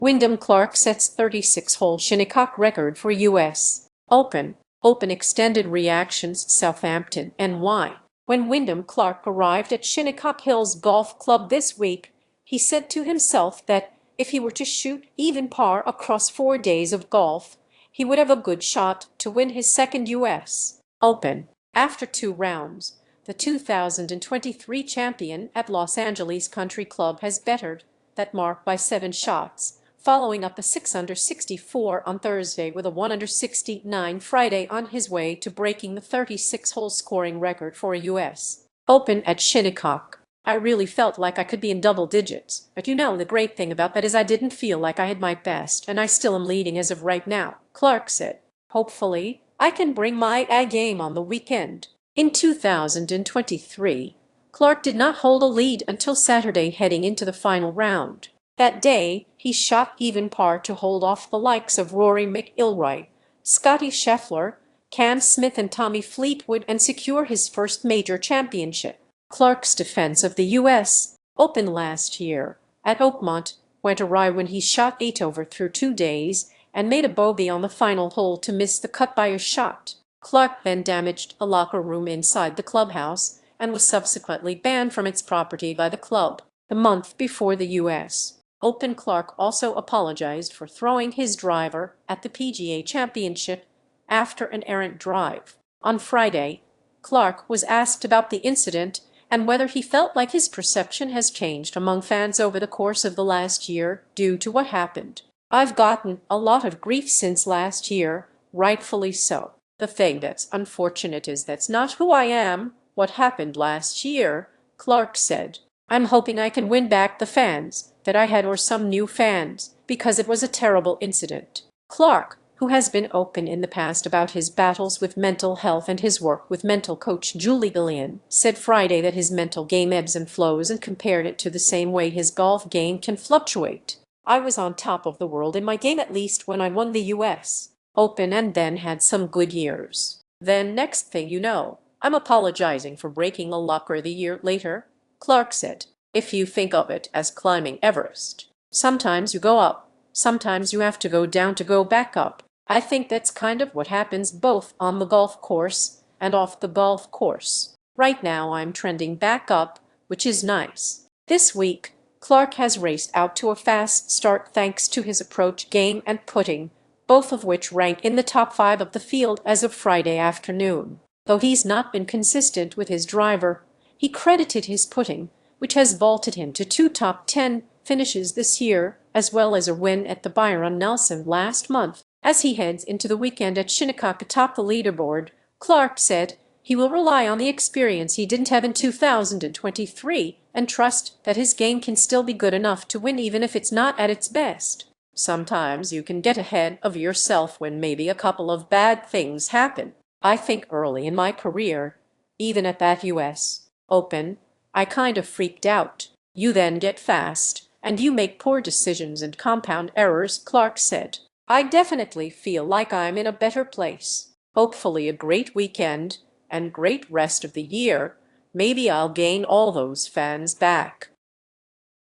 Wyndham Clark sets 36-hole Shinnecock record for U.S. Open. Extended reactions Southampton and why. When Wyndham Clark arrived at Shinnecock Hills Golf Club this week, he said to himself that if he were to shoot even par across 4 days of golf, he would have a good shot to win his second U.S. Open. After 2 rounds, the 2023 champion at Los Angeles Country Club has bettered that mark by 7 shots, following up a 6-under 64 on Thursday with a 1-under 69 Friday on his way to breaking the 36-hole scoring record for a U.S. Open at Shinnecock. I really felt like I could be in double digits, but the great thing about that is I didn't feel like I had my best, and I still am leading as of right now, Clark said. Hopefully, I can bring my A game on the weekend. In 2023, Clark did not hold a lead until Saturday heading into the final round. That day, he shot even par to hold off the likes of Rory McIlroy, Scottie Scheffler, Smith and Tommy Fleetwood and secure his first major championship. Clark's defense of the U.S. Open last year at Oakmont went awry when he shot 8 over through 2 days and made a bogey on the final hole to miss the cut by a shot. Clark then damaged a locker room inside the clubhouse and was subsequently banned from its property by the club. The month before the U.S. Open, Clark also apologized for throwing his driver at the PGA Championship after an errant drive. On Friday, Clark was asked about the incident and whether he felt like his perception has changed among fans over the course of the last year due to what happened. "I've gotten a lot of grief since last year, rightfully so. The thing that's unfortunate is that's not who I am, what happened last year," Clark said. "I'm hoping I can win back the fans that I had or some new fans, because it was a terrible incident." Clark, who has been open in the past about his battles with mental health and his work with mental coach Julie Gillian, said Friday that his mental game ebbs and flows and compared it to the same way his golf game can fluctuate. "I was on top of the world in my game at least when I won the U.S. Open and then had some good years. Then next thing you know, I'm apologizing for breaking a locker the year later," Clark said. "If you think of it as climbing Everest, sometimes you go up, sometimes you have to go down to go back up. I think that's kind of what happens both on the golf course and off the golf course. Right now I'm trending back up, which is nice." This week, Clark has raced out to a fast start thanks to his approach game and putting, both of which rank in the top 5 of the field as of Friday afternoon. Though he's not been consistent with his driver, he credited his putting, which has vaulted him to 2 top 10 finishes this year, as well as a win at the Byron Nelson last month. As he heads into the weekend at Shinnecock atop the leaderboard, Clark said he will rely on the experience he didn't have in 2023 and trust that his game can still be good enough to win even if it's not at its best. "Sometimes you can get ahead of yourself when maybe a couple of bad things happen. I think early in my career, even at that U.S. Open, I kind of freaked out. You then get fast, and you make poor decisions and compound errors," Clark said. "I definitely feel like I'm in a better place. Hopefully a great weekend and great rest of the year. Maybe I'll gain all those fans back."